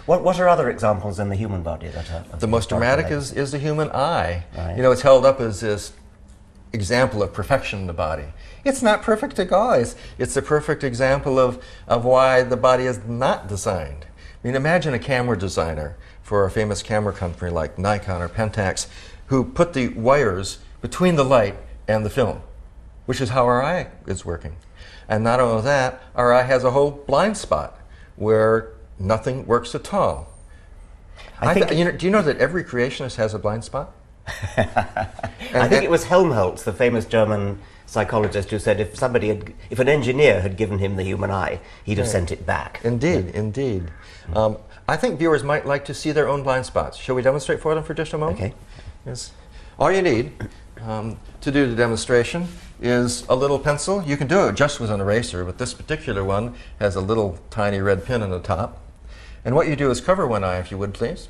What are other examples in the human body that are... The most dramatic is the human eye. Right. You know, it's held up as this example of perfection in the body. It's not perfect at all. It's a perfect example of why the body is not designed. I mean, imagine a camera designer for a famous camera company like Nikon or Pentax who put the wires between the light and the film, which is how our eye is working. And not only that, our eye has a whole blind spot where nothing works at all. Do you know that every creationist has a blind spot? I think it was Helmholtz, the famous German psychologist, who said if an engineer had given him the human eye, he'd have sent it back. Indeed, indeed. I think viewers might like to see their own blind spots. Shall we demonstrate for them for just a moment? Okay. Yes. All you need to do the demonstration is a little pencil. You can do it just with an eraser, but this particular one has a little tiny red pin on the top. And what you do is cover one eye, if you would, please.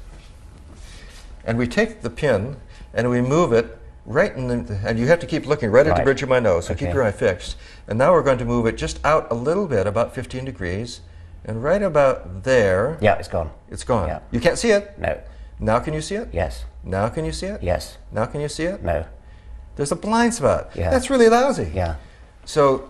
And we take the pin and we move it right in the, and you have to keep looking right at the bridge of my nose, so keep your eye fixed. And now we're going to move it just out a little bit, about 15 degrees, and right about there. Yeah, it's gone. It's gone. Yeah. You can't see it? No. Now can you see it? Yes. Now can you see it? Yes. Now can you see it? No. There's a blind spot. Yeah. That's really lousy. Yeah. So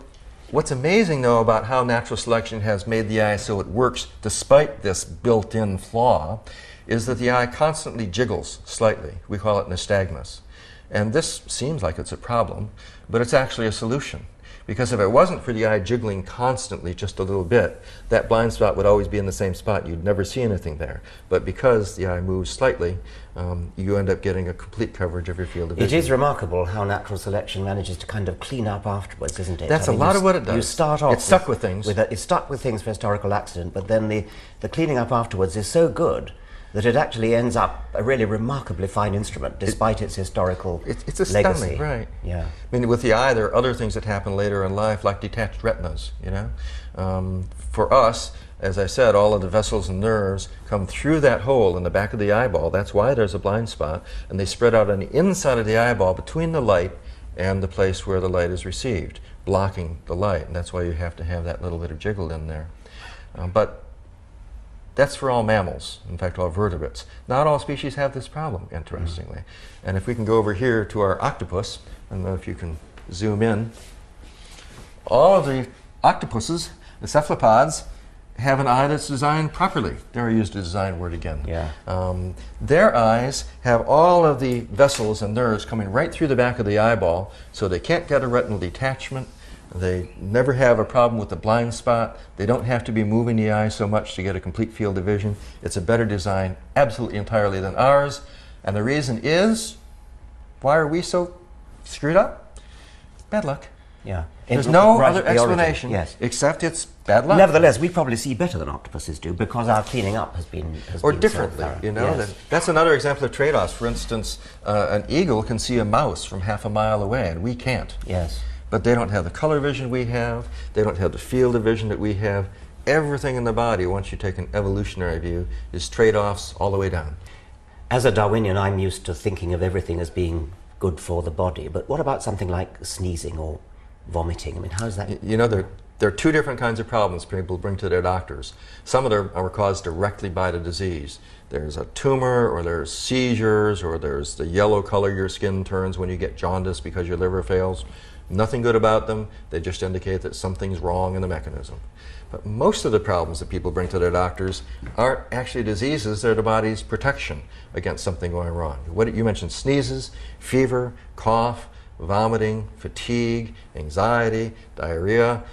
what's amazing, though, about how natural selection has made the eye so it works despite this built-in flaw is that the eye constantly jiggles slightly. We call it nystagmus. And this seems like it's a problem, but it's actually a solution. Because if it wasn't for the eye jiggling constantly just a little bit, that blind spot would always be in the same spot. You'd never see anything there. But because the eye moves slightly, you end up getting a complete coverage of your field of vision. It is remarkable how natural selection manages to kind of clean up afterwards, isn't it? That's a lot of what it does. You start off... It's stuck with things. It's stuck with things for historical accident, but then the cleaning up afterwards is so good that it actually ends up a really remarkably fine instrument, despite its historical it's astounding, legacy. Right? Yeah. I mean, with the eye, there are other things that happen later in life, like detached retinas. You know, for us, as I said, all of the vessels and nerves come through that hole in the back of the eyeball. That's why there's a blind spot, and they spread out on the inside of the eyeball between the light and the place where the light is received, blocking the light. And that's why you have to have that little bit of jiggle in there. But that's for all mammals, in fact all vertebrates. Not all species have this problem, interestingly. And if we can go over here to our octopus, I don't know if you can zoom in, all of the octopuses, the cephalopods, have an eye that's designed properly. There I used a design word again. Yeah. Their eyes have all of the vessels and nerves coming right through the back of the eyeball, so they can't get a retinal detachment. They never have a problem with the blind spot. They don't have to be moving the eye so much to get a complete field of vision. It's a better design, absolutely entirely, than ours. And the reason is, why are we so screwed up? Bad luck. Yeah. There's no other explanation except it's bad luck. Nevertheless, we probably see better than octopuses do because our cleaning up has been differently, so you know. Yes. That's another example of trade-offs. For instance, an eagle can see a mouse from half a mile away, and we can't. Yes. But they don't have the color vision we have. They don't have the field of vision that we have. Everything in the body, once you take an evolutionary view, is trade-offs all the way down. As a Darwinian, I'm used to thinking of everything as being good for the body. But what about something like sneezing or vomiting? I mean, how's that? You know, there are two different kinds of problems people bring to their doctors. Some of them are caused directly by the disease. There's a tumor, or there's seizures, or there's the yellow color your skin turns when you get jaundice because your liver fails. Nothing good about them. They just indicate that something's wrong in the mechanism. But most of the problems that people bring to their doctors aren't actually diseases. They're the body's protection against something going wrong. What you mentioned: sneezes, fever, cough, vomiting, fatigue, anxiety, diarrhea.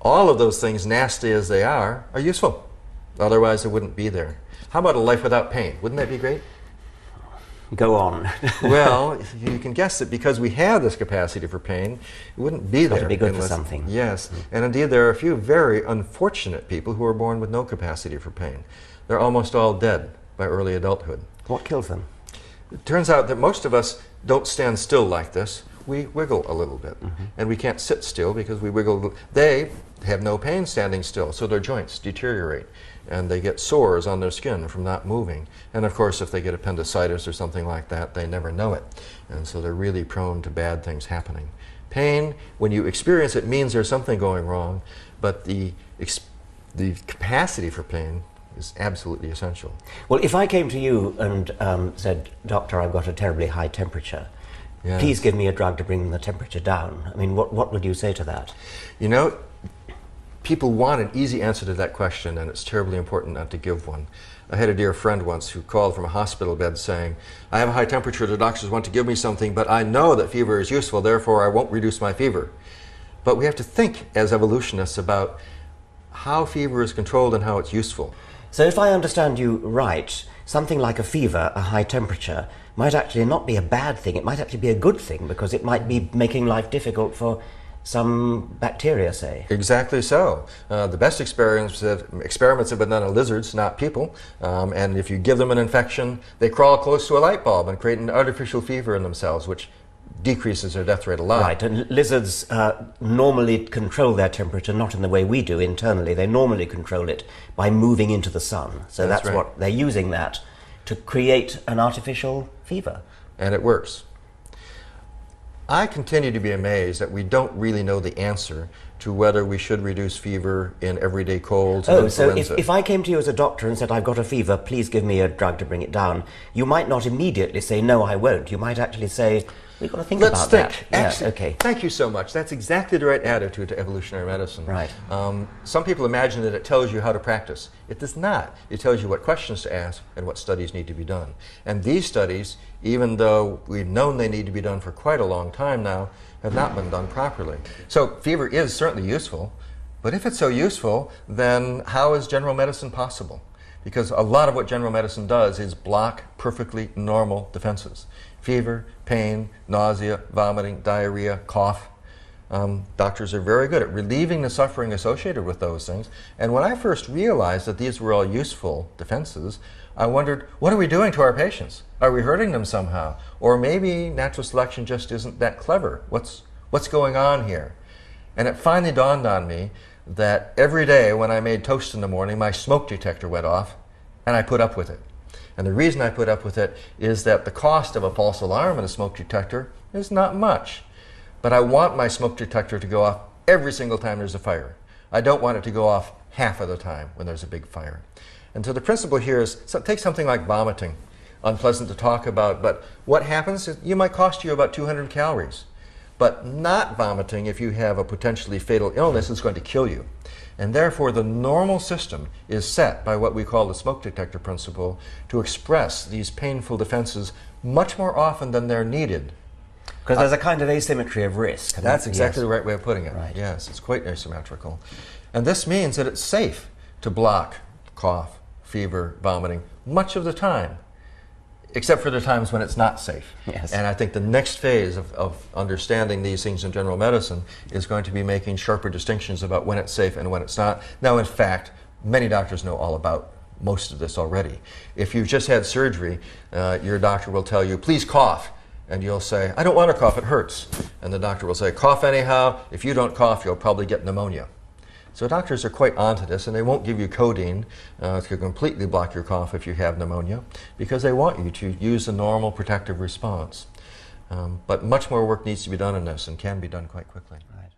All of those things, nasty as they are useful. Otherwise, they wouldn't be there. How about a life without pain? Wouldn't that be great? Go on. Well, you can guess that because we have this capacity for pain, it wouldn't be there. Got to be good for something. Yes, and indeed there are a few very unfortunate people who are born with no capacity for pain. They're almost all dead by early adulthood. What kills them? It turns out that most of us don't stand still like this. We wiggle a little bit, and we can't sit still because we wiggle. They have no pain standing still, so their joints deteriorate, and they get sores on their skin from not moving. And of course, if they get appendicitis or something like that, they never know it, and so they're really prone to bad things happening. Pain, when you experience it, means there's something going wrong, but the capacity for pain is absolutely essential. Well, if I came to you and said, Doctor, I've got a terribly high temperature, Yes. please give me a drug to bring the temperature down. I mean, what would you say to that? You know, people want an easy answer to that question, and it's terribly important not to give one. I had a dear friend once who called from a hospital bed saying, I have a high temperature, the doctors want to give me something, but I know that fever is useful, therefore I won't reduce my fever. But we have to think as evolutionists about how fever is controlled and how it's useful. So if I understand you right, something like a fever, a high temperature, might actually not be a bad thing. It might actually be a good thing, because it might be making life difficult for some bacteria, say. Exactly so. The best experiments have been done on lizards, not people. And if you give them an infection, they crawl close to a light bulb and create an artificial fever in themselves, which decreases their death rate a lot. Right, and lizards normally control their temperature not in the way we do internally. They normally control it by moving into the sun. So that's right. what they're using, that to create an artificial fever. And it works. I continue to be amazed that we don't really know the answer to whether we should reduce fever in everyday colds and influenza. So if I came to you as a doctor and said, I've got a fever, please give me a drug to bring it down, you might not immediately say, no, I won't. You might actually say, we've got to think about that. Actually, yeah, okay. Thank you so much. That's exactly the right attitude to evolutionary medicine. Right. Some people imagine that it tells you how to practice. It does not. It tells you what questions to ask and what studies need to be done. And these studies, even though we've known they need to be done for quite a long time now, have not been done properly. So fever is certainly useful, but if it's so useful, then how is general medicine possible? Because a lot of what general medicine does is block perfectly normal defenses. Fever, pain, nausea, vomiting, diarrhea, cough. Doctors are very good at relieving the suffering associated with those things. And when I first realized that these were all useful defenses, I wondered, what are we doing to our patients? Are we hurting them somehow? Or maybe natural selection just isn't that clever. What's going on here? And it finally dawned on me that every day when I made toast in the morning, my smoke detector went off, and I put up with it. And the reason I put up with it is that the cost of a false alarm in a smoke detector is not much. But I want my smoke detector to go off every single time there's a fire. I don't want it to go off half of the time when there's a big fire. And so the principle here is, take something like vomiting. Unpleasant to talk about, but what happens is it might cost you about 200 calories. But not vomiting, if you have a potentially fatal illness, is going to kill you. And therefore, the normal system is set by what we call the smoke detector principle to express these painful defenses much more often than they're needed. Because there's a kind of asymmetry of risk. That's exactly the right way of putting it. Right. Yes, it's quite asymmetrical. And this means that it's safe to block cough, fever, vomiting much of the time, except for the times when it's not safe. Yes. And I think the next phase of understanding these things in general medicine is going to be making sharper distinctions about when it's safe and when it's not. Now, in fact, many doctors know all about most of this already. If you've just had surgery, your doctor will tell you, please cough. And you'll say, I don't want to cough, it hurts. And the doctor will say, cough anyhow. If you don't cough, you'll probably get pneumonia. So doctors are quite onto this, and they won't give you codeine to completely block your cough if you have pneumonia, because they want you to use the normal protective response. But much more work needs to be done in this, and can be done quite quickly. Right.